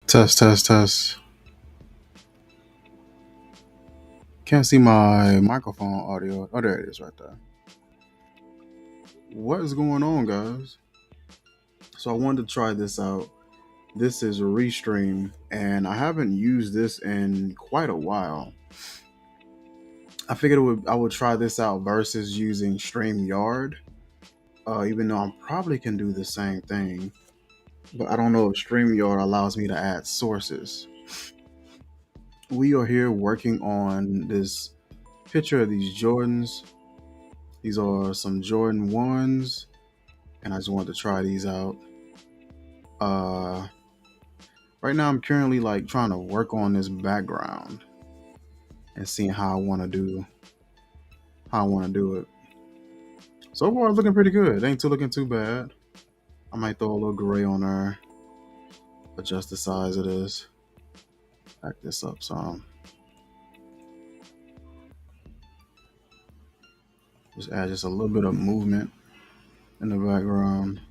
Test, test, test. Can't see my microphone audio. Oh, there it is right there. What is going on, guys? So I wanted to try this out. This is a Restream, and I haven't used this in quite a while. I figured I would try this out versus using StreamYard, even though I probably can do the same thing. But I don't know if StreamYard allows me to add sources. We are here working on this picture of these Jordans. These are some Jordan 1s, and I just wanted to try these out. Uh, right now, I'm currently like trying to work on this background and seeing how I want to do it. So far, it's looking pretty good. It ain't looking too bad. I might throw a little gray on there, adjust the size of this, back this up some. Just add just a little bit of movement in the background.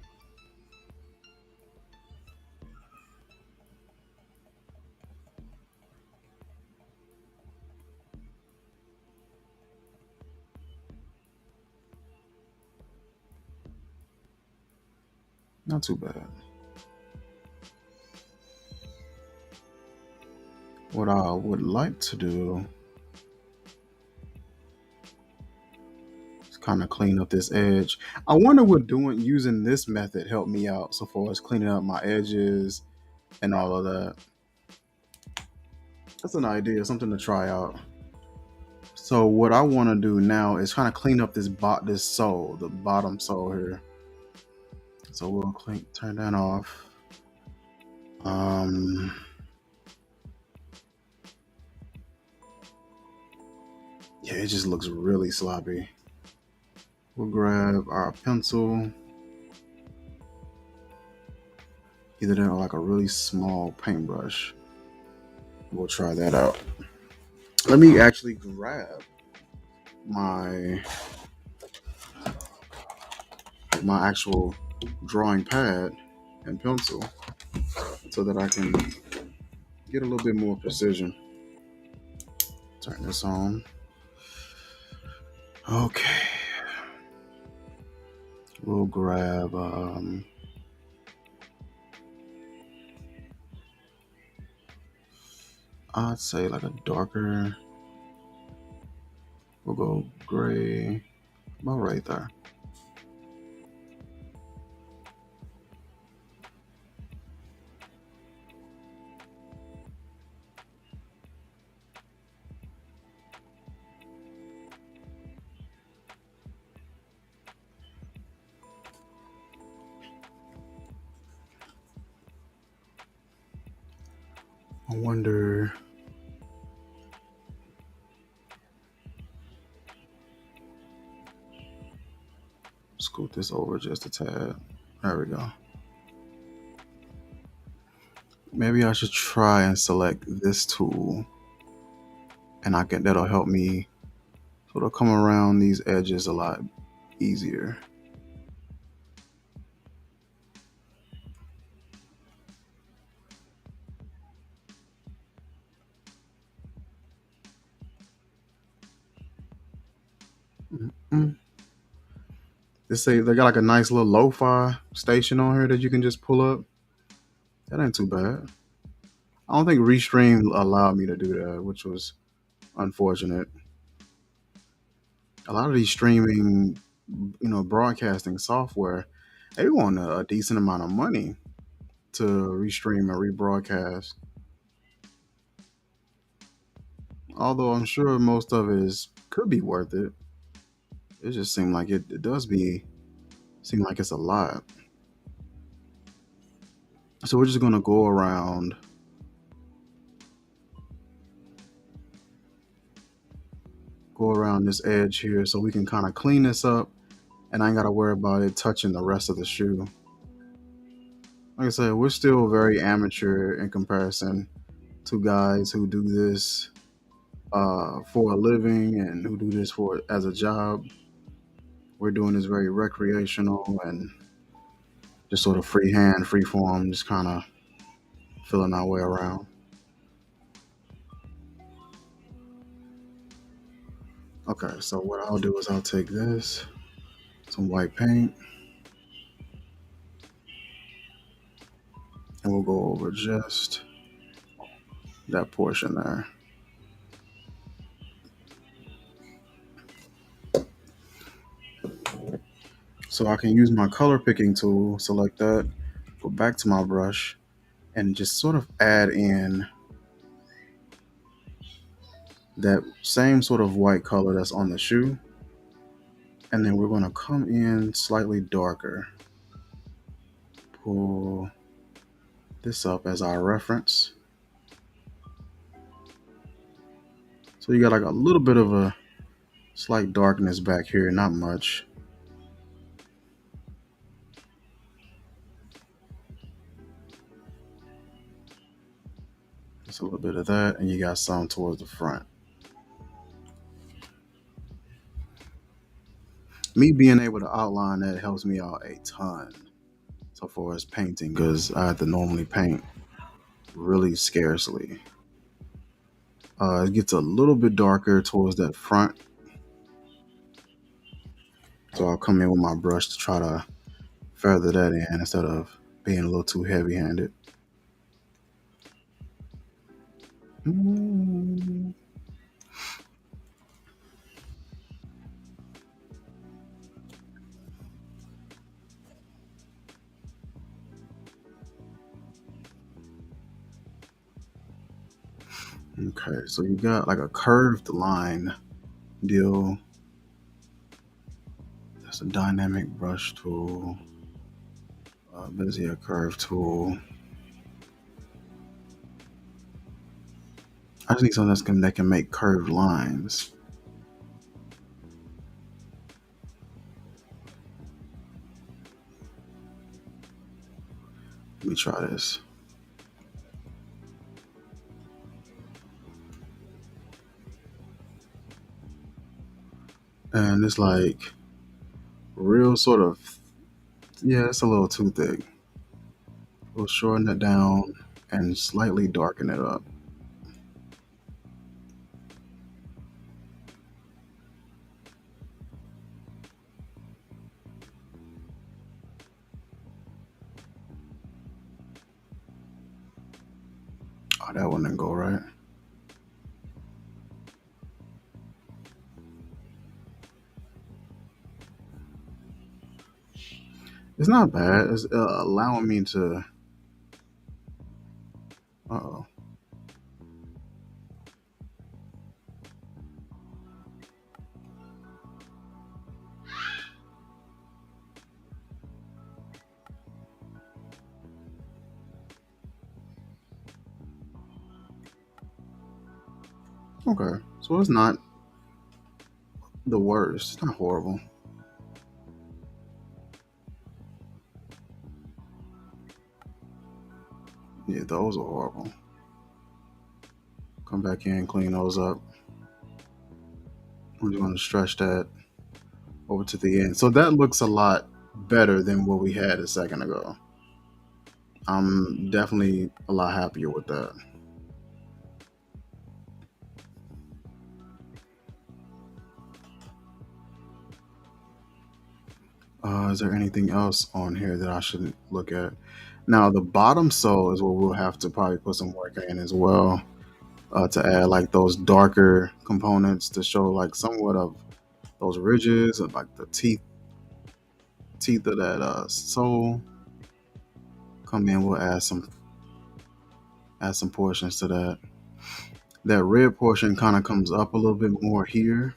Not too bad. What I would like to do is kind of clean up this edge. I wonder would doing using this method help me out so far as cleaning up my edges and all of that. That's an idea, something to try out. So what I want to do now is kind of clean up this sole, the bottom sole here. So we'll turn that off. Um, yeah, it just looks really sloppy. We'll grab our pencil, either that or like a really small paintbrush. We'll try that out. Let me actually grab my actual drawing pad and pencil so that I can get a little bit more precision. Turn this on. Okay. We'll grab I'd say like a darker. We'll go gray, about right there. I wonder. Scoot this over just a tad. There we go. Maybe I should try and select this tool, and that'll help me sort of come around these edges a lot easier. Mm. They got like a nice little lo-fi station on here that you can just pull up. That ain't too bad. I don't think Restream allowed me to do that, which was unfortunate. A lot of these streaming, broadcasting software, they want a decent amount of money to restream and rebroadcast. Although I'm sure most of it could be worth it. It just seemed like it does seem like it's a lot. So we're just gonna go around this edge here so we can kind of clean this up, and I ain't gotta worry about it touching the rest of the shoe. Like I said, we're still very amateur in comparison to guys who do this for a living and who do this for as a job. We're doing this very recreational and just sort of freehand, free form, just kind of filling our way around. Okay, so what I'll do is I'll take this, some white paint, and we'll go over just that portion there. So I can use my color picking tool, select that, go back to my brush, and just sort of add in that same sort of white color that's on the shoe. And then we're going to come in slightly darker. Pull this up as our reference. So you got like a little bit of a slight darkness back here, not much. Just a little bit of that, and you got some towards the front. Me being able to outline that helps me out a ton so far as painting, because I have to normally paint really scarcely. It gets a little bit darker towards that front, so I'll come in with my brush to try to feather that in instead of being a little too heavy handed. Okay, so you got like a curved line deal. That's a dynamic brush tool. Bezier curve tool. I just need something that can make curved lines. Let me try this. And it's like real sort of, yeah, it's a little too thick. We'll shorten it down and slightly darken it up. Oh, that one didn't go right. It's not bad. It's allowing me to. Oh. Okay. So it's not the worst. It's not horrible. Yeah, those are horrible. Come back in, clean those up. We're going to stretch that over to the end. So that looks a lot better than what we had a second ago. I'm definitely a lot happier with that. Is there anything else on here that I should look at? Now, the bottom sole is what we'll have to probably put some work in as well, to add like those darker components to show like somewhat of those ridges of like the teeth of that sole. Come in, we'll add some portions to that. That red portion kind of comes up a little bit more here.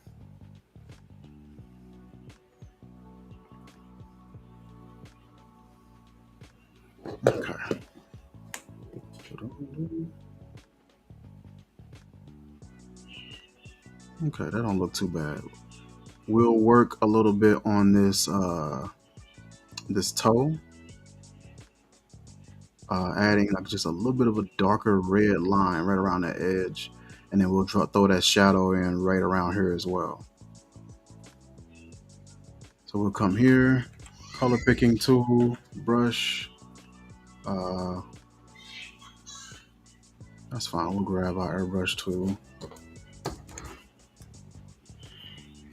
Okay. Okay, that don't look too bad. We'll work a little bit on this toe, adding like just a little bit of a darker red line right around the edge, and then we'll throw that shadow in right around here as well. So we'll come here, color picking tool, brush, uh, That's fine. We'll grab our airbrush tool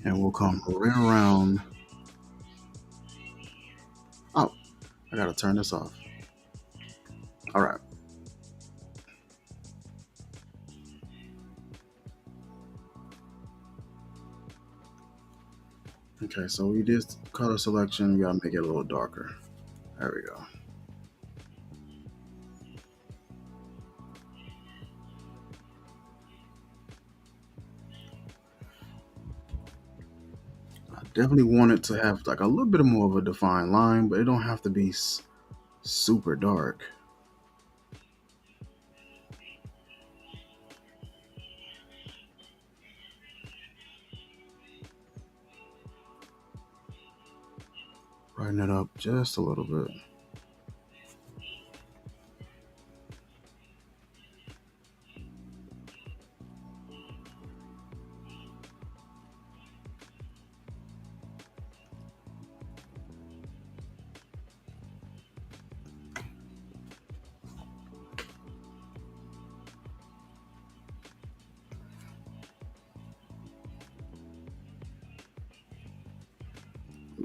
and we'll come right around. Oh, I gotta turn this off. All right. Okay, so we did color selection. We gotta make it a little darker. There we go. I definitely want it to have like a little bit more of a defined line, but it don't have to be super dark. Brighten it up just a little bit.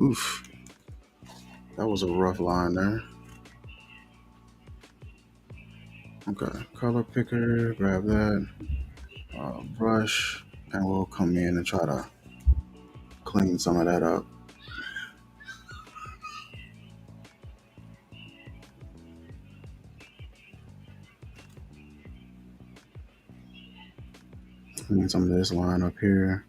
Oof, that was a rough line there. Okay, color picker, grab that, brush, and we'll come in and try to clean some of that up. Clean some of this line up here.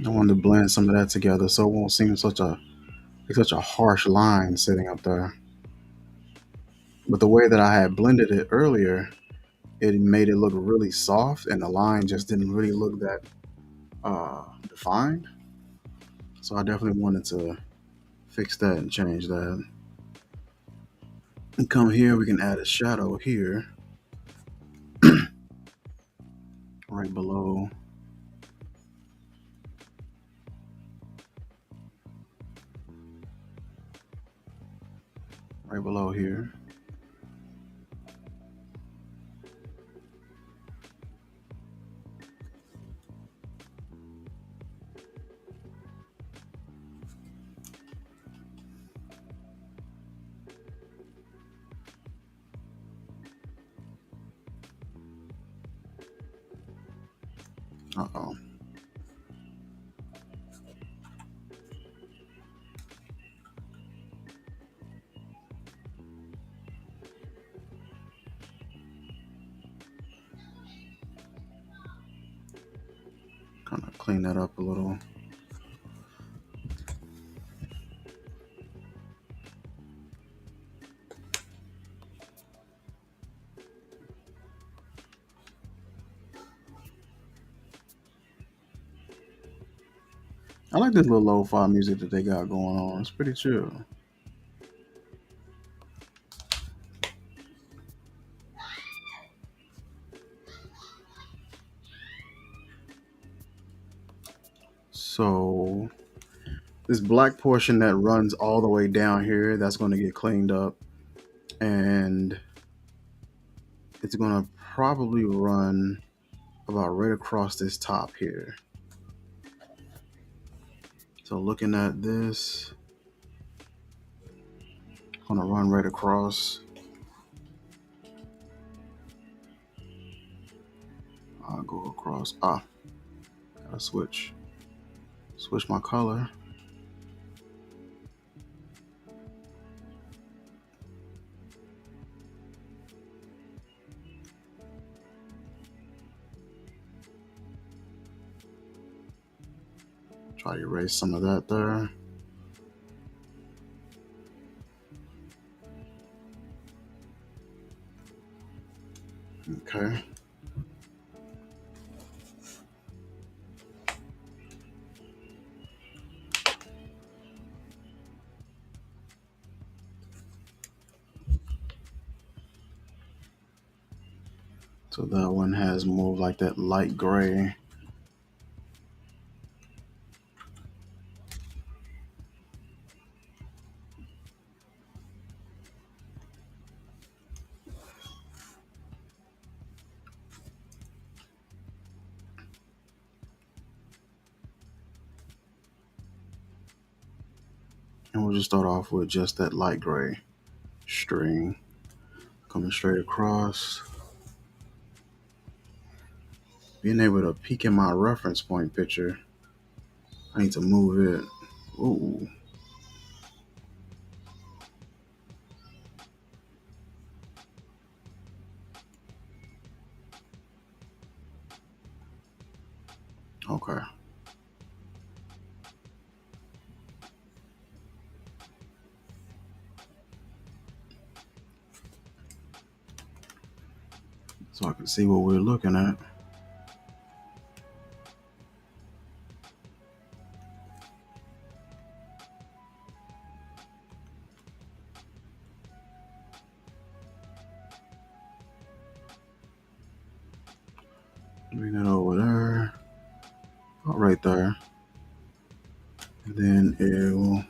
I want to blend some of that together so it won't seem such a harsh line sitting up there. But the way that I had blended it earlier, it made it look really soft, and the line just didn't really look that defined. So I definitely wanted to fix that and change that. And come here, we can add a shadow here, right below, right below here. Uh oh. Kind of clean that up a little. I like this little lo-fi music that they got going on. It's pretty chill. So this black portion that runs all the way down here, that's going to get cleaned up, and it's going to probably run about right across this top here. So looking at this, going to run right across. I'll go across. Gotta switch my color. Try to erase some of that there. Okay. So that one has more like that light gray. And we'll just start off with just that light gray string coming straight across. Being able to peek in my reference point picture, I need to move it. Ooh, okay. So I can see what we're looking at. Bring it over there, about right there. And then it will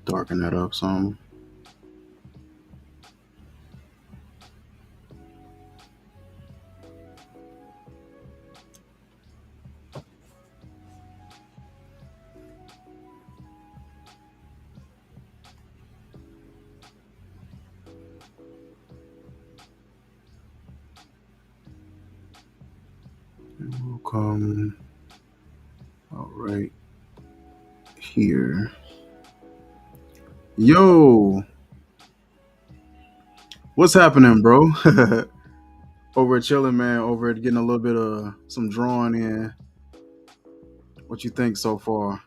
darken that up some. And we'll come out right here. Yo, what's happening, bro? Over at chilling, man. Over at getting a little bit of some drawing in. What you think so far?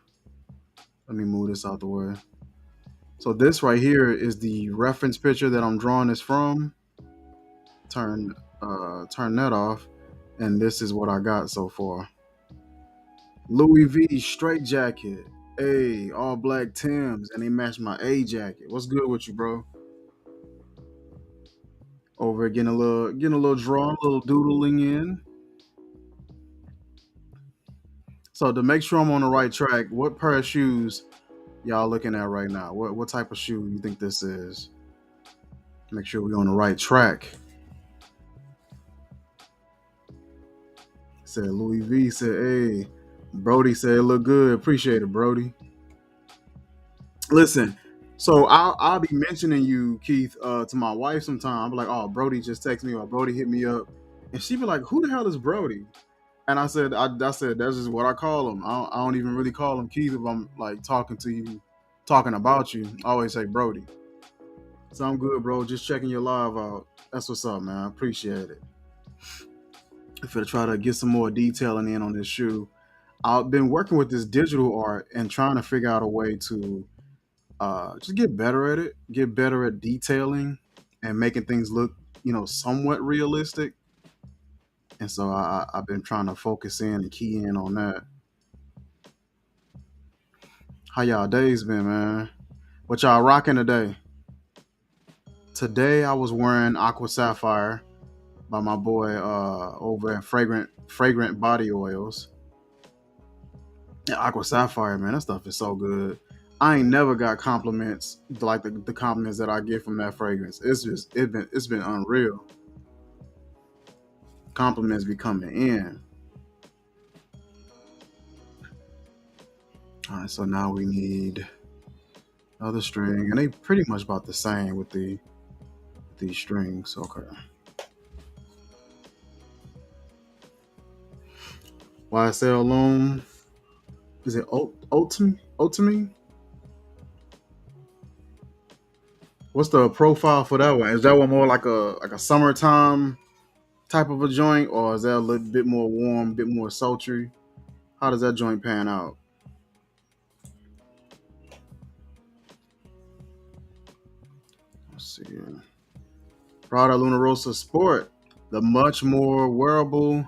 Let me move this out the way. So this right here is the reference picture that I'm drawing this from. Turn turn that off, and this is what I got so far. Louis V straight jacket. Hey, all black Tims, and they match my A jacket. What's good with you, bro? Over getting a little drawing, a little doodling in. So to make sure I'm on the right track, what pair of shoes y'all looking at right now? What type of shoe you think this is? Make sure we're on the right track. Said Louis V said, hey, Brody said it look good. Appreciate it, Brody. Listen, so I'll be mentioning you, Keith, to my wife sometime. I'll be like, oh, Brody just texted me or Brody hit me up. And she be like, who the hell is Brody? And I said, that's just what I call him. I don't even really call him Keith if I'm like talking to you, talking about you. I always say Brody. So I'm good, bro. Just checking your live out. That's what's up, man. I appreciate it. If I try to get some more detailing in on this shoe, I've been working with this digital art and trying to figure out a way to just get better at it, get better at detailing and making things look, somewhat realistic. And so I've been trying to focus in and key in on that. How y'all days been, man? What y'all rocking today? Today I was wearing Aqua Sapphire by my boy over at Fragrant Body Oils. Yeah, Aqua Sapphire, man, that stuff is so good. I ain't never got compliments like the compliments that I get from that fragrance. It's been unreal. Compliments be coming in. All right, so now we need other string, and they pretty much about the same with these strings. Okay. YSL loom. Is it Ultimate? What's the profile for that one? Is that one more like a summertime type of a joint, or is that a little bit more warm, a bit more sultry? How does that joint pan out? Let's see. Prada Lunarosa Sport, the much more wearable.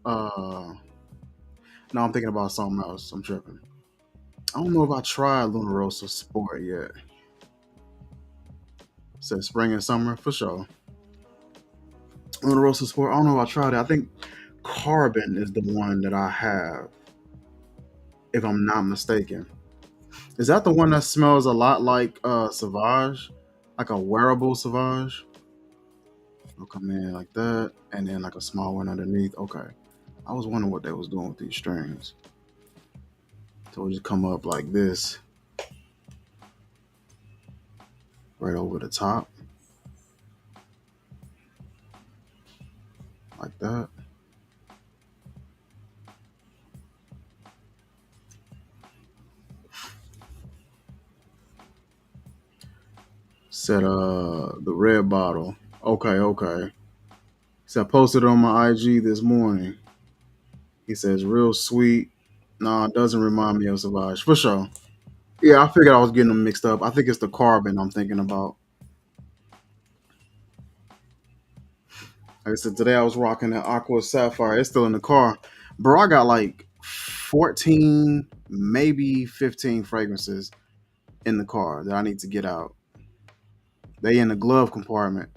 Uh, no, I'm thinking about something else. I'm tripping. I don't know if I tried Lunarosa Sport yet. Said spring and summer for sure. Lunarosa Sport. I don't know if I tried it. I think Carbon is the one that I have, if I'm not mistaken. Is that the one that smells a lot like Sauvage? Like a wearable Sauvage? It'll come in like that, and then like a small one underneath. Okay. I was wondering what they was doing with these strings. So we just come up like this, right over the top, like that. Said the red bottle. Okay, okay. So I posted it on my IG this morning. He says real sweet. Nah, it doesn't remind me of Sauvage. For sure. Yeah, I figured I was getting them mixed up. I think it's the carbon I'm thinking about. Like I said, today I was rocking the Aqua Sapphire. It's still in the car. Bro, I got like 14, maybe 15 fragrances in the car that I need to get out. They in the glove compartment.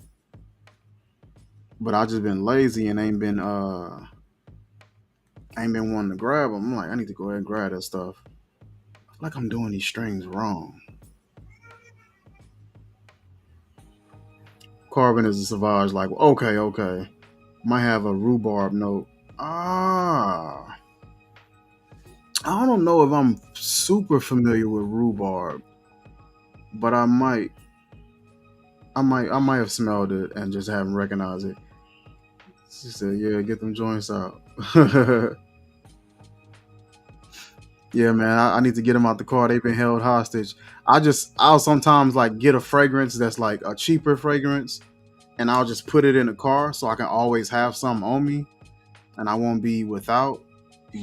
But I just been lazy and ain't been wanting to grab them. I'm like, I need to go ahead and grab that stuff. I feel like I'm doing these strings wrong. Carbon is a Sauvage, like, okay, okay. Might have a rhubarb note. Ah. I don't know if I'm super familiar with rhubarb, but I might have smelled it and just haven't recognized it. She said, "Yeah, get them joints out." Yeah, man, I need to get them out the car. They've been held hostage. I'll sometimes like get a fragrance that's like a cheaper fragrance, and I'll just put it in the car so I can always have some on me, and I won't be without.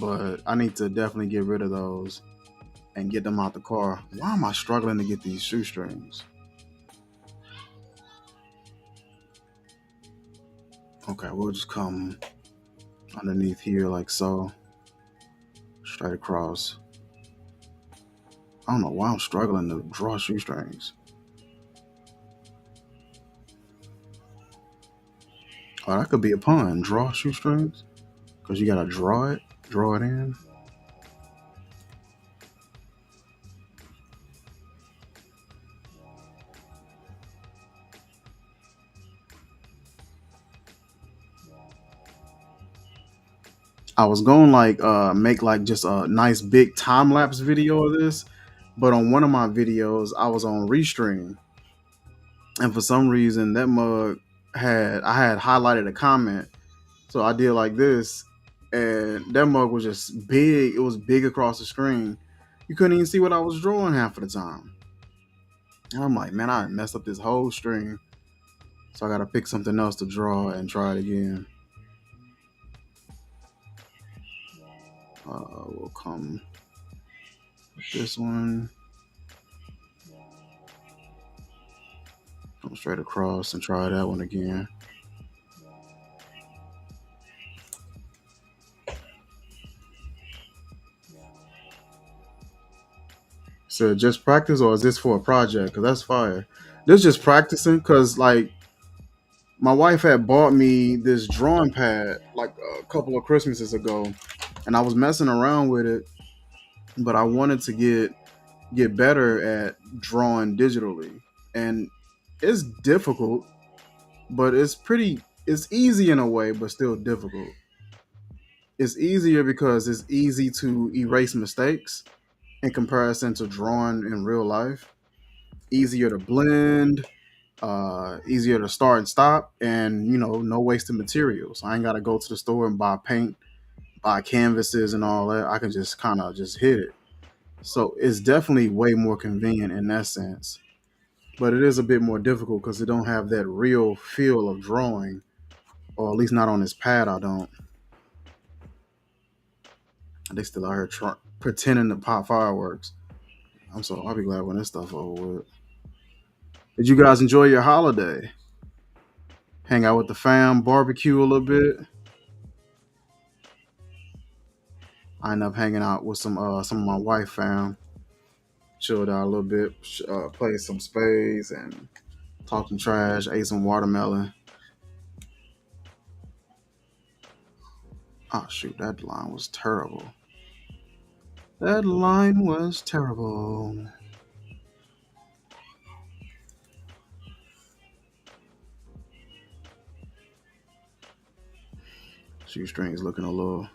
But I need to definitely get rid of those and get them out the car. Why am I struggling to get these shoestrings? Okay, we'll just come underneath here like so, straight across. I don't know why I'm struggling to draw shoestrings. Oh, that could be a pun. Draw shoestrings? Because you gotta draw it in. I was going like make like just a nice big time lapse video of this, but on one of my videos I was on Restream, and for some reason that mug I had highlighted a comment, so I did like this, and that mug was just big. It was big across the screen. You couldn't even see what I was drawing half of the time. And I'm like, man, I messed up this whole string, so I gotta pick something else to draw and try it again. We'll come with this one. Come straight across and try that one again. So just practice, or is this for a project? Cause that's fire. This just practicing, cause like my wife had bought me this drawing pad like a couple of Christmases ago, and I was messing around with it, but I wanted to get better at drawing digitally, and it's difficult, but it's easy in a way, but still difficult. It's easier because it's easy to erase mistakes in comparison to drawing in real life. Easier to blend, easier to start and stop, and no wasted materials. I ain't got to go to the store and buy paint, buy canvases, and all that. I can just kind of just hit it. So it's definitely way more convenient in that sense. But it is a bit more difficult because it don't have that real feel of drawing, or at least not on this pad. I don't. They still out here pretending to pop fireworks. I'll be glad when this stuff over with. Did you guys enjoy your holiday? Hang out with the fam, barbecue a little bit. I ended up hanging out with some of my wife fam, chilled out a little bit, played some spades and talked some trash, ate some watermelon. Oh shoot, that line was terrible. That line was terrible. Shoestrings looking a little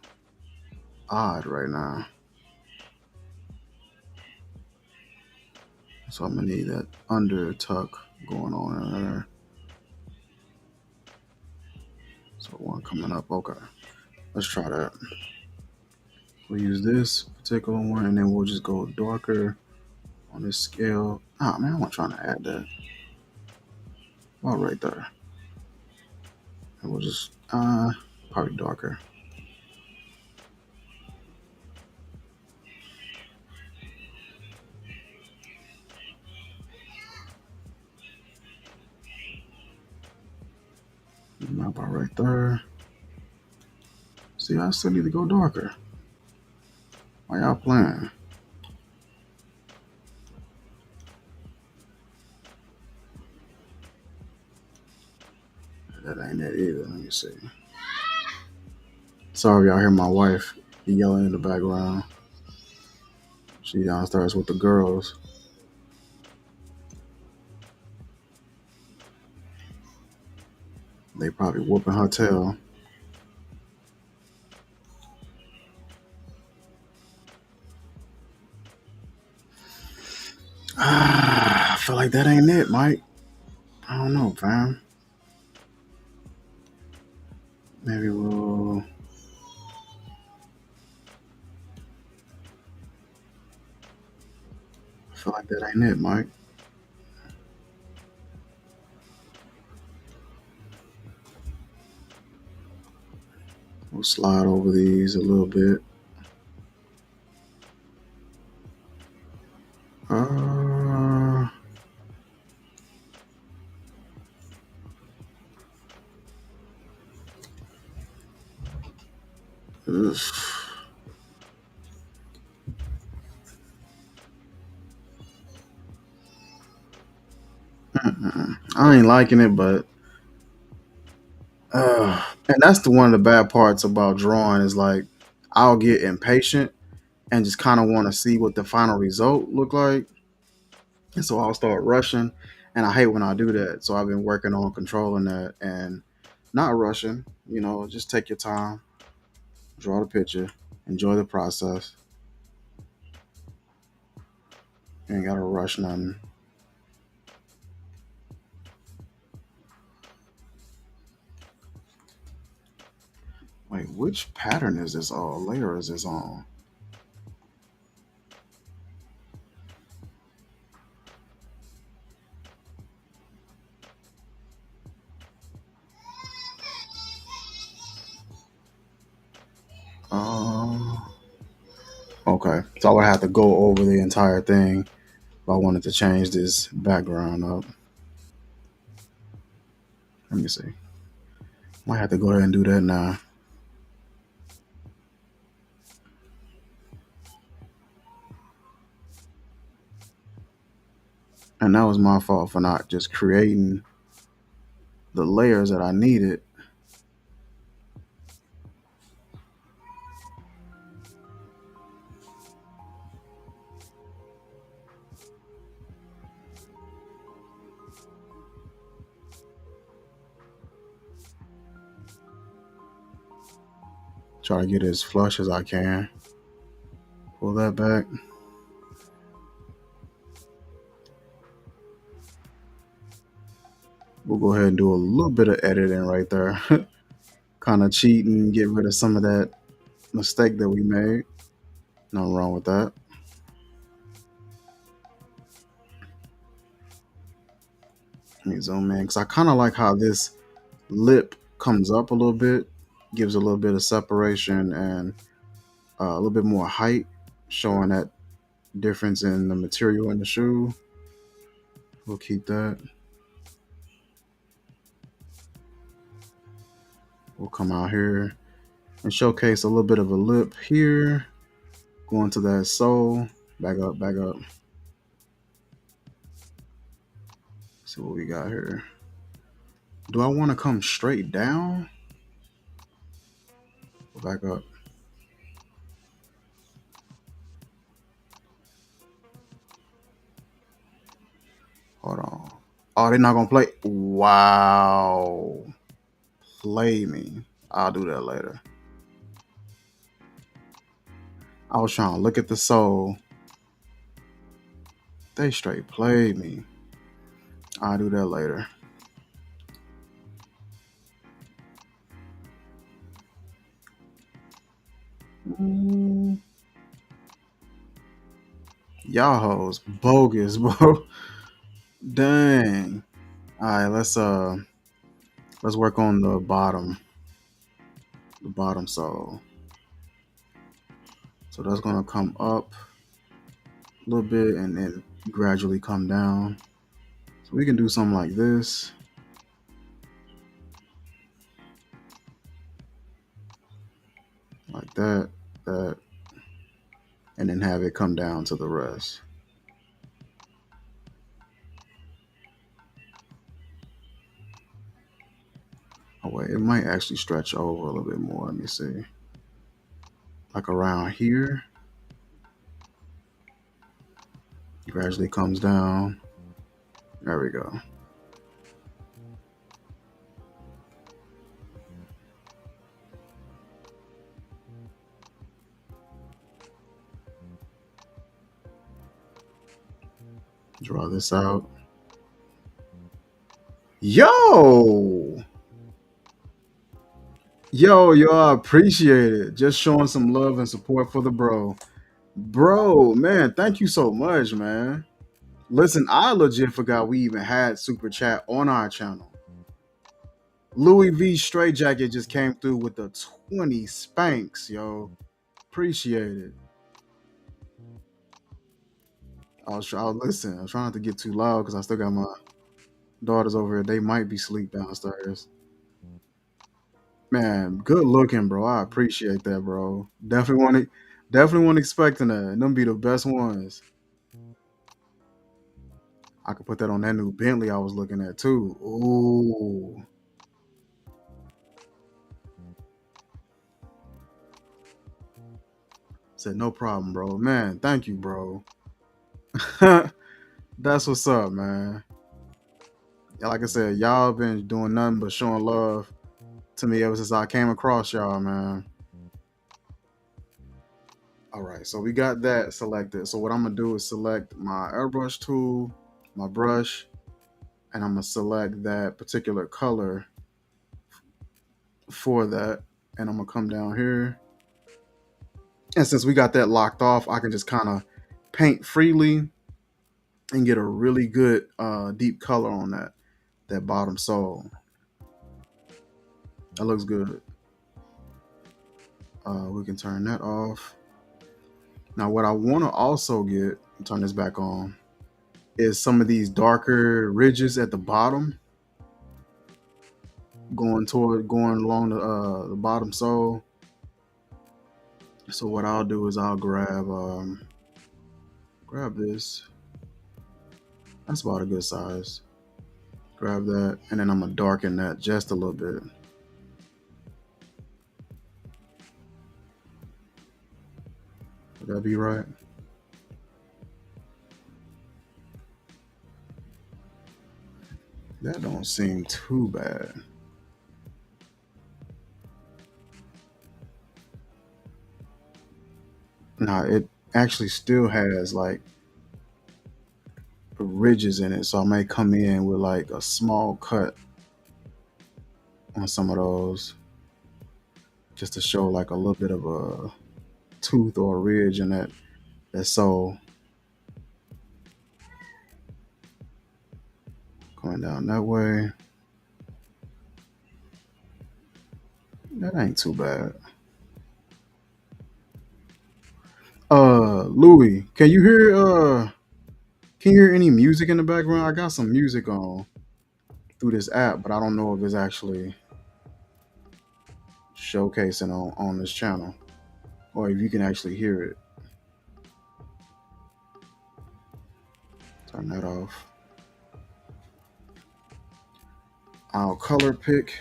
odd right now. So I'm gonna need that under tuck going on in there. So one coming up. Okay. Let's try that. We'll use this particular one and then we'll just go darker on this scale. Ah man, I'm not trying to add that. All right there. And we'll just probably darker. About right there. See, I still need to go darker. Why y'all playing? That ain't it either. Let me see. Sorry, y'all hear my wife yelling in the background. She downstairs with the girls. They probably whooping her tail. I feel like that ain't it, Mike. I don't know, fam. Maybe we'll. I feel like that ain't it, Mike. We'll slide over these a little bit. Uh, ugh. I ain't liking it, but and that's the one of the bad parts about drawing is like I'll get impatient and just kind of want to see what the final result look like, and so I'll start rushing, and I hate when I do that. So I've been working on controlling that and not rushing. You know, just take your time, draw the picture, enjoy the process. You ain't gotta rush nothing. Wait, which pattern is this on? Layer is this on? Um, okay, so I would have to go over the entire thing if I wanted to change this background up. Let me see. Might have to go ahead and do that now. And that was my fault for not just creating the layers that I needed. Try to get it as flush as I can. Pull that back. We'll go ahead and do a little bit of editing right there. Kind of cheating, get rid of some of that mistake that we made. Nothing wrong with that. Let me zoom in because I kind of like how this lip comes up a little bit, gives a little bit of separation and a little bit more height, showing that difference in the material in the shoe. We'll keep that. We'll come out here and showcase a little bit of a lip here, going to that sole. Back up, back up. See what we got here. Do I want to come straight down? Back up. Hold on. Oh, they're not gonna play. Wow. Play me. I'll do that later. I was trying to look at the soul. They straight played me. I'll do that later. Mm, y'all hoes bogus, bro. Dang. All right, let's work on the bottom soul. So that's gonna come up a little bit and then gradually come down. So we can do something like this, like that, that, and then have it come down to the rest. Oh wait, it might actually stretch over a little bit more. Let me see. Like around here, gradually comes down. There we go. Draw this out. Yo! Yo, I appreciate it. Just showing some love and support for the bro. Bro, man, thank you so much, man. Listen, I legit forgot we even had super chat on our channel. Louis V Straight Jacket just came through with the 20 spanks, yo. Appreciate it. Listen. I was trying not to get too loud because I still got my daughters over here. They might be asleep downstairs. Man, good looking, bro. I appreciate that, bro. Definitely wasn't expecting that. And them be the best ones. I could put that on that new Bentley I was looking at too. Ooh. Said no problem, bro. Man, thank you, bro. That's what's up, man. Yeah, like I said, y'all been doing nothing but showing love to me ever since I came across y'all, man. All right, so we got that selected. So what I'm gonna do is select my airbrush tool, my brush, and I'm gonna select that particular color for that. And I'm gonna come down here. And since we got that locked off, I can just kind of paint freely and get a really good deep color on that bottom sole. That looks good. We can turn that off. Now, what I want to also get, turn this back on, is some of these darker ridges at the bottom, going along the bottom sole. So what I'll do is I'll grab this. That's about a good size. Grab that, and then I'm gonna darken that just a little bit. Would that be right? That don't seem too bad. Nah, it actually still has like ridges in it, so I may come in with like a small cut on some of those just to show like a little bit of a tooth or a ridge in that sole. Going down that way. That ain't too bad. Louis, can you hear any music in the background? I got some music on through this app, but I don't know if it's actually showcasing on this channel or if you can actually hear it. Turn that off. I'll color pick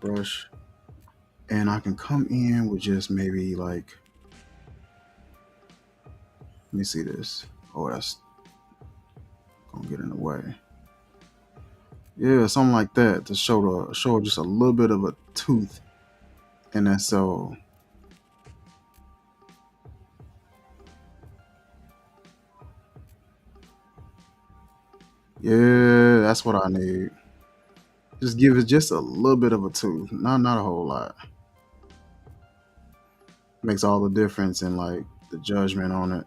brush and I can come in with just maybe like, let me see this. Oh, that's Don't get in the way. Yeah, something like that to show just a little bit of a tooth in that. So yeah, that's what I need. Just give it just a little bit of a tooth, not a whole lot. Makes all the difference in like the judgment on it.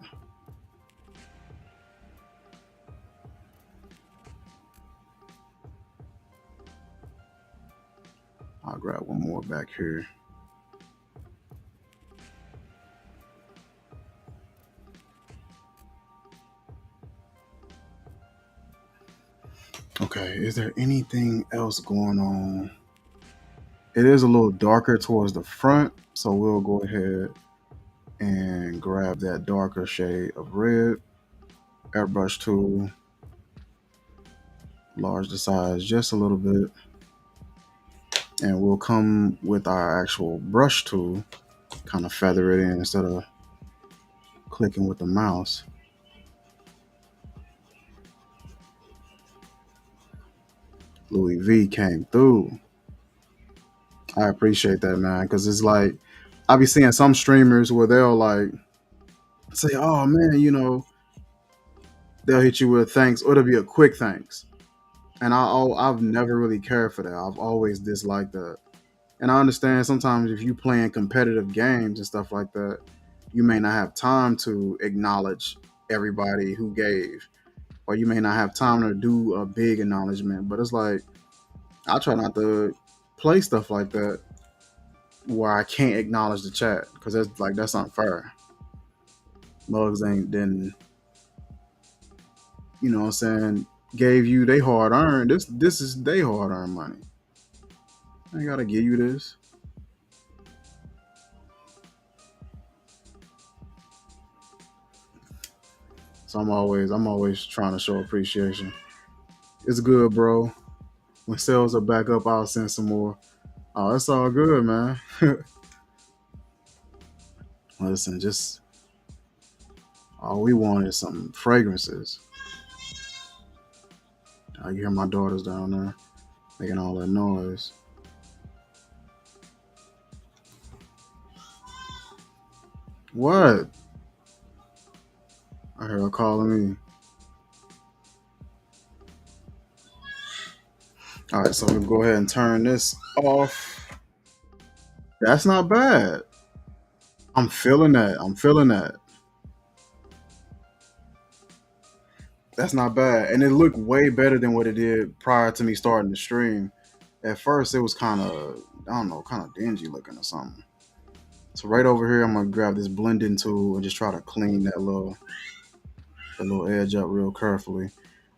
I'll grab one more back here. Okay, is there anything else going on? It is a little darker towards the front, so we'll go ahead and grab that darker shade of red. Airbrush tool, large the size just a little bit, and we'll come with our actual brush tool, kind of feather it in instead of clicking with the mouse. Louis V came through. I appreciate that, man, because it's like I be seeing some streamers where they'll like say, "Oh man, they'll hit you with thanks," or it'll be a quick thanks. And I've never really cared for that. I've always disliked that. And I understand sometimes if you playing competitive games and stuff like that, you may not have time to acknowledge everybody who gave, or you may not have time to do a big acknowledgement. But it's like I try not to play stuff like that where I can't acknowledge the chat because that's unfair. Mugs ain't then what I'm saying, gave you they hard earned. This is they hard earned money. I ain't gotta give you this. So I'm always trying to show appreciation. It's good, bro. When sales are back up, I'll send some more. Oh, it's all good, man. Listen, just all we want is some fragrances. I can hear my daughters down there making all that noise. What? I heard her calling me. All right, so we'll go ahead and turn this off. That's not bad. I'm feeling that. I'm feeling that. That's not bad. And it looked way better than what it did prior to me starting the stream. At first, it was kind of, I don't know, kind of dingy looking or something. So right over here, I'm gonna grab this blending tool and just try to clean that little edge up real carefully.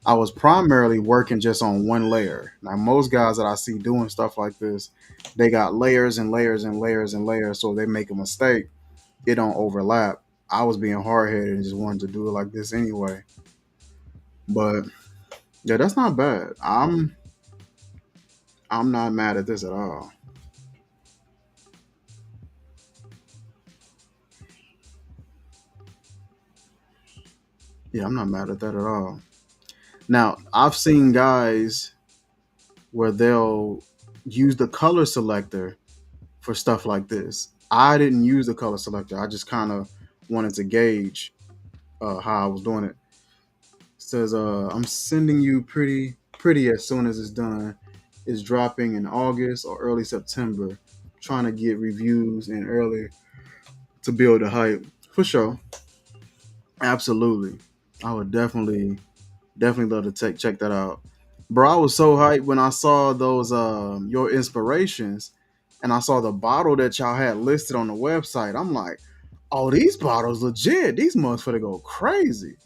I was primarily working just on one layer. Now most guys that I see doing stuff like this, they got layers and layers and layers and layers, so they make a mistake, it don't overlap. I was being hard headed and just wanted to do it like this anyway. But yeah, that's not bad. I'm not mad at this at all. Yeah, I'm not mad at that at all. Now, I've seen guys where they'll use the color selector for stuff like this. I didn't use the color selector. I just kind of wanted to gauge how I was doing it. It says, I'm sending you pretty as soon as it's done. It's dropping in August or early September. Trying to get reviews in early to build the hype. For sure. Absolutely. I would definitely love to check that out. Bro, I was so hyped when I saw those your inspirations and I saw the bottle that y'all had listed on the website. I'm like, oh, these bottles legit. These mugs for to go crazy.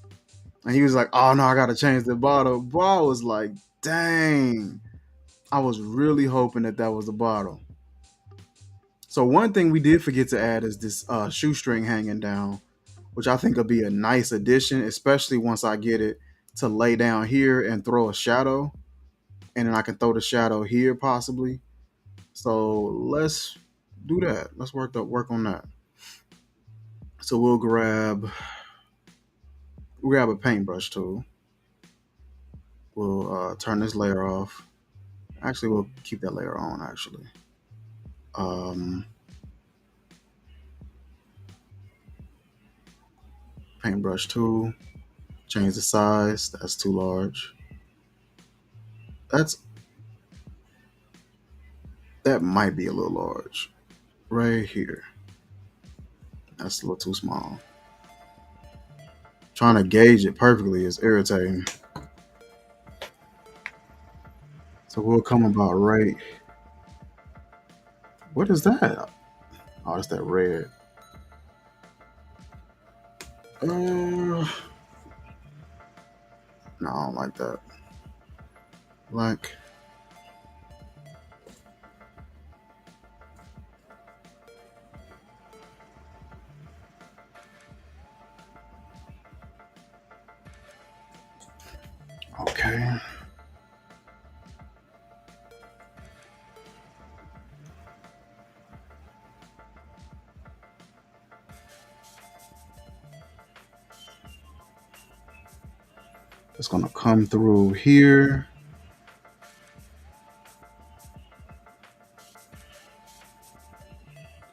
And he was like, oh no, I gotta change the bottle. Bro, I was like, dang. I was really hoping that was the bottle. So one thing we did forget to add is this shoestring hanging down, which I think will be a nice addition, especially once I get it to lay down here and throw a shadow, and then I can throw the shadow here possibly. So let's do that. Let's work on that. So we'll grab a paintbrush tool. We'll turn this layer off. Actually, we'll keep that layer on. Actually, um, paintbrush tool. Change the size. That's too large. That's that might be a little large. Right here. That's a little too small. Trying to gauge it perfectly is irritating. So we'll come about right. What is that? Oh, it's that red. No, I don't like that. Like, okay. It's gonna come through here.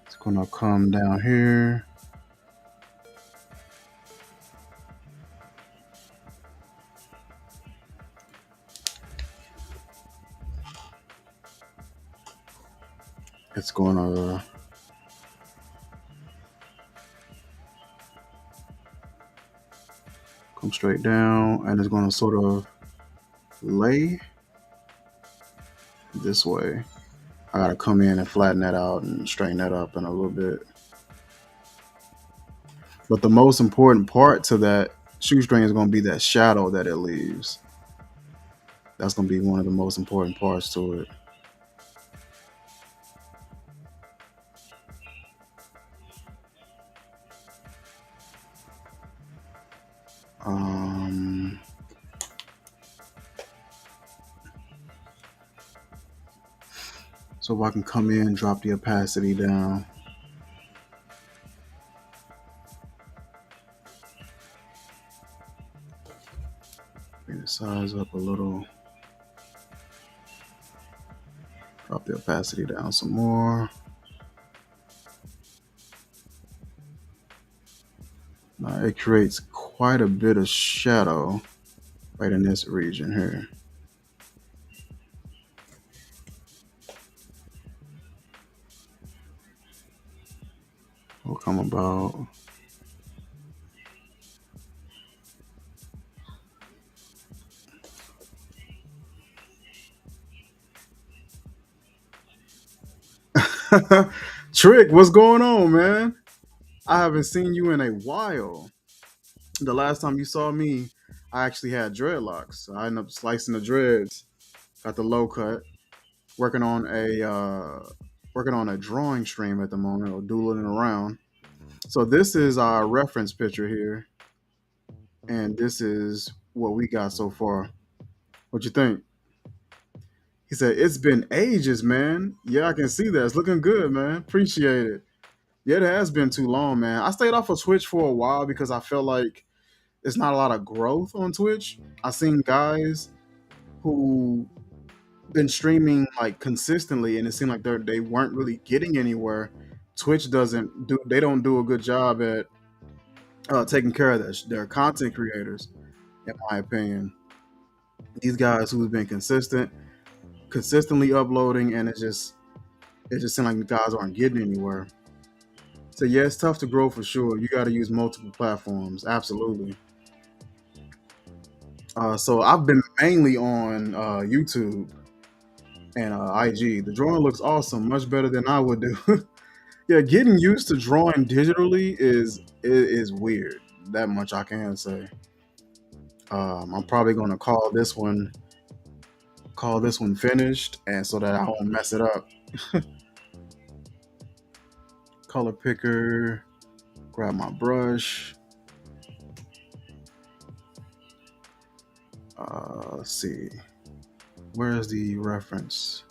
It's gonna come down here. It's gonna come straight down, and it's gonna sort of lay this way. I gotta come in and flatten that out and straighten that up in a little bit. But the most important part to that shoestring is gonna be that shadow that it leaves. That's gonna be one of the most important parts to it. Um, so if I can come in, drop the opacity down. Bring the size up a little. Drop the opacity down some more. Now it creates quite a bit of shadow right in this region here. We'll come about. Trick, what's going on, man? I haven't seen you in a while. The last time you saw me, I actually had dreadlocks. I ended up slicing the dreads, got the low cut, working on a drawing stream at the moment or doodling around. So this is our reference picture here, and this is what we got so far. What you think? He said, "It's been ages, man. Yeah, I can see that. It's looking good, man. Appreciate it. Yeah, it has been too long, man. I stayed off of Twitch for a while because I felt like it's not a lot of growth on Twitch. I seen guys who been streaming like consistently, and it seemed like they weren't really getting anywhere. Twitch doesn't do they don't do a good job at taking care of their content creators, in my opinion. These guys who've been consistently uploading, and it just seemed like the guys aren't getting anywhere. So yeah, it's tough to grow for sure. You got to use multiple platforms, absolutely. So I've been mainly on YouTube and IG. The drawing looks awesome, much better than I would do. Yeah, getting used to drawing digitally is weird. That much I can say. I'm probably gonna call this one finished, and so that I won't mess it up. Color picker, grab my brush. Let's see, where's the reference?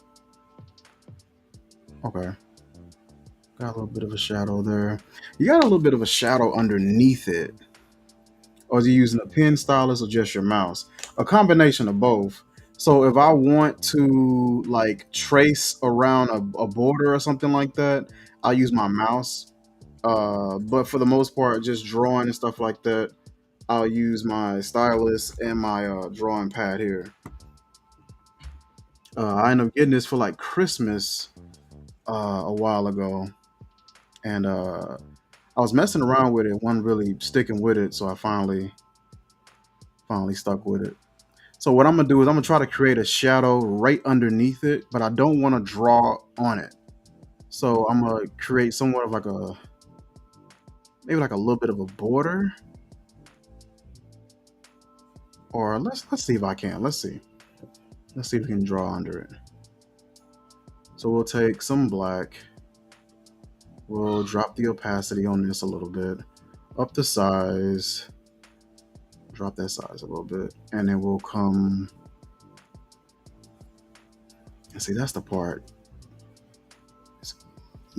Okay, got a little bit of a shadow there. You got a little bit of a shadow underneath it. Or is you using a pen stylus or just your mouse? A combination of both. So if I want to like trace around a border or something like that, I'll use my mouse. But for the most part, just drawing and stuff like that, I'll use my stylus and my drawing pad here. I ended up getting this for like Christmas a while ago, and I was messing around with it, wasn't really sticking with it, so I finally stuck with it. So what I'm gonna do is I'm gonna try to create a shadow right underneath it, but I don't want to draw on it. So I'm gonna create somewhat of like a maybe like a little bit of a border, or let's see if I can. Let's see if we can draw under it. So we'll take some black. We'll drop the opacity on this a little bit, up the size, drop that size a little bit, and then we'll come and see that's the part. It's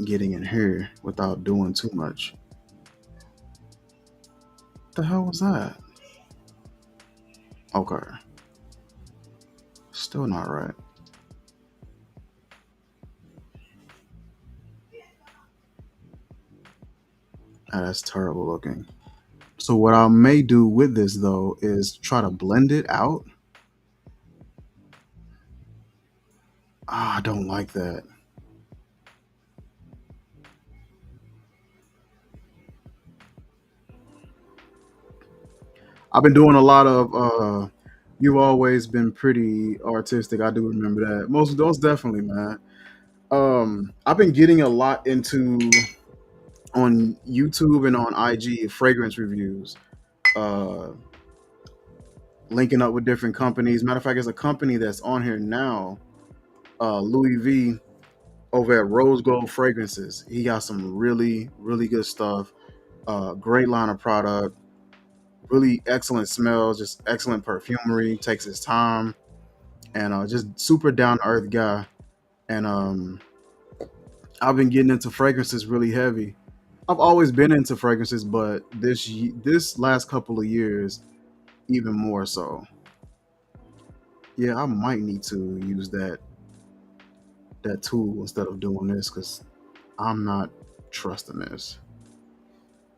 getting in here without doing too much. What the hell was that? Okay, still not right. Ah, that's terrible looking. So what I may do with this though is try to blend it out. Ah, I don't like that. I've been doing a lot of you've always been pretty artistic. I do remember that. Most definitely, man. I've been getting a lot into on YouTube and on IG fragrance reviews. Uh Linking up with different companies. Matter of fact, there's a company that's on here now, Louis V over at Rose Gold Fragrances. He got some really, really good stuff. Great line of product, really excellent smells, just excellent perfumery. Takes his time, and just super down to earth guy. And I've been getting into fragrances really heavy. I've always been into fragrances, but this last couple of years, even more so. Yeah, I might need to use that tool instead of doing this because I'm not trusting this.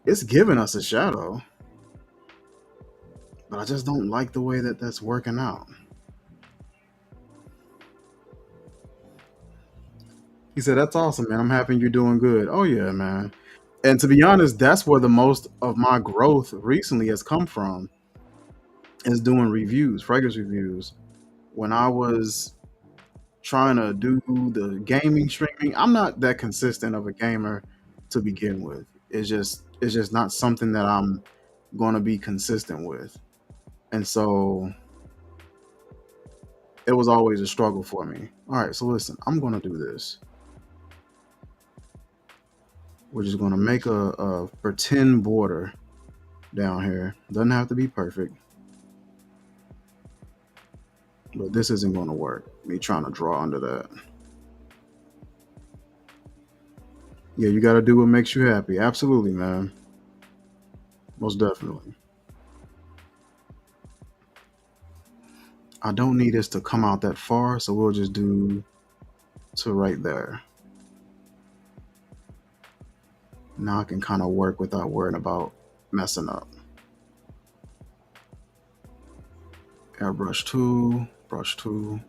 It's giving us a shadow, but I just don't like the way that that's working out. He said, "That's awesome, man. I'm happy you're doing good." Oh yeah, man. And to be honest, that's where the most of my growth recently has come from is doing reviews, fragrance reviews. When I was trying to do the gaming streaming, I'm not that consistent of a gamer to begin with. It's just not something that I'm going to be consistent with. And so it was always a struggle for me. All right, so listen, I'm going to do this. We're just going to make a pretend border down here. Doesn't have to be perfect, but this isn't going to work. Me trying to draw under that. Yeah, you got to do what makes you happy. Absolutely, man. Most definitely. I don't need this to come out that far, so we'll just do to right there. Now I can kind of work without worrying about messing up. Airbrush tool, brush tool.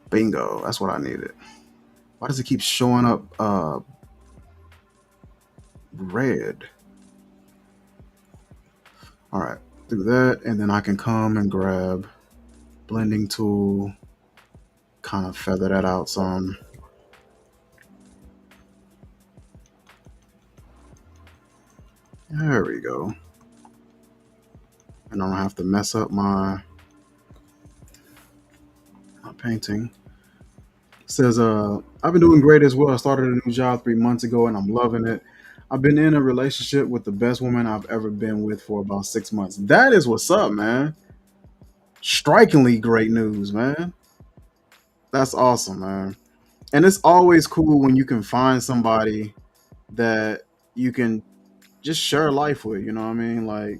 Bingo, that's what I needed. Why does it keep showing up red? All right, do that, and then I can come and grab blending tool, kind of feather that out some. There we go. And I don't have to mess up my painting. It says, I've been doing great as well. I started a new job 3 months ago and I'm loving it. I've been in a relationship with the best woman I've ever been with for about 6 months. That is what's up, man. Strikingly great news, man. That's awesome, man. And it's always cool when you can find somebody that you can just share life with, you know what I mean? Like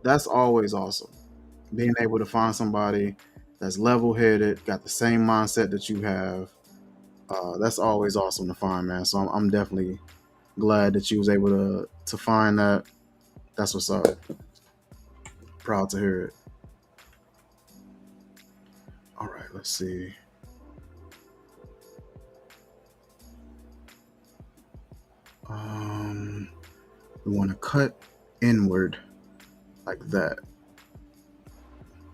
That's always awesome. Being able to find somebody that's level headed, got the same mindset that you have. That's always awesome to find, man. So I'm definitely glad that you was able to find that. That's what's up. Proud to hear it. All right, let's see. Um, we want to cut inward like that.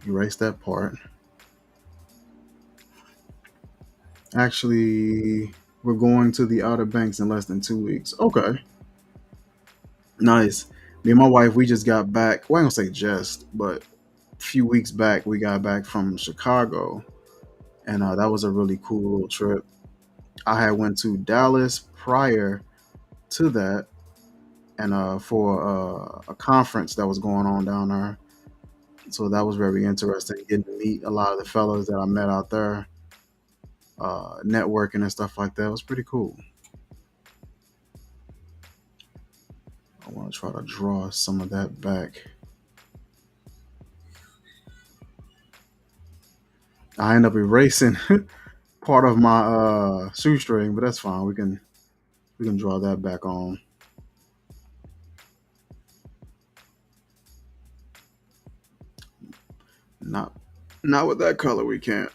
Erase that part. Actually, we're going to the Outer Banks in less than 2 weeks. Okay, nice. Me and my wife, we just got back. Well, I don't say just, but a few weeks back, we got back from Chicago, and that was a really cool little trip. I had went to Dallas prior to that, and for a conference that was going on down there. So that was very interesting, getting to meet a lot of the fellows that I met out there, networking and stuff like that. It was pretty cool. I want to try to draw some of that back. I end up erasing part of my shoestring, but that's fine. We can draw that back on. Not not with that color. We can't.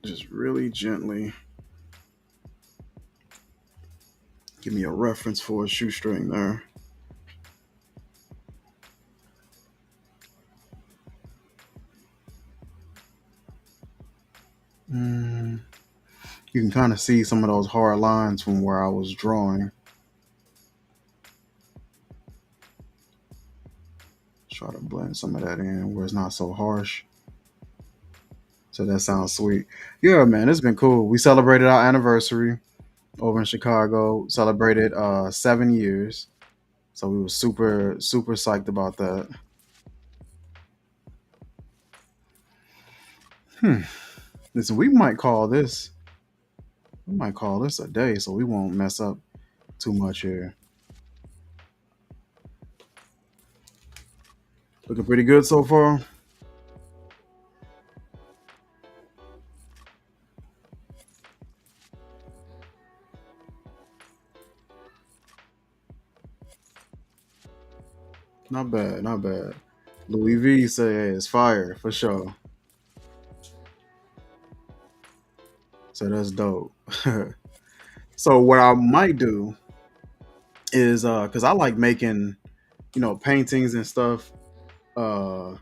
Just really gently give me a reference for a shoestring there. Mm, you can kind of see some of those hard lines from where I was drawing. Try to blend some of that in where it's not so harsh. So that sounds sweet. Yeah, man, it's been cool. We celebrated our anniversary over in Chicago. Celebrated 7 years. So we were super super psyched about that. Hmm. Listen, we might call this a day, so we won't mess up too much here. Looking pretty good so far. Not bad, not bad. Louis V say hey, it's fire for sure. So that's dope. So what I might do is because I like making paintings and stuff uh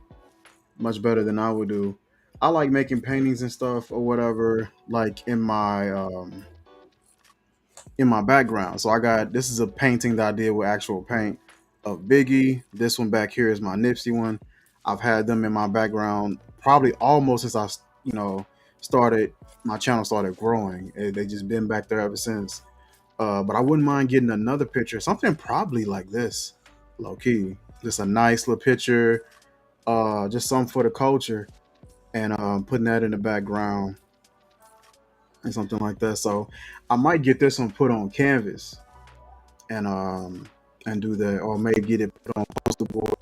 much better than I would do. I like making paintings and stuff or whatever, like in my background. So I got this is a painting that I did with actual paint of Biggie. This one back here is my Nipsey one. I've had them in my background probably almost since started my channel started growing. They just been back there ever since. But I wouldn't mind getting another picture, something probably like this, low key, just a nice little picture, just something for the culture, and putting that in the background and something like that. So I might get this one put on canvas and do that, or maybe get it put on poster board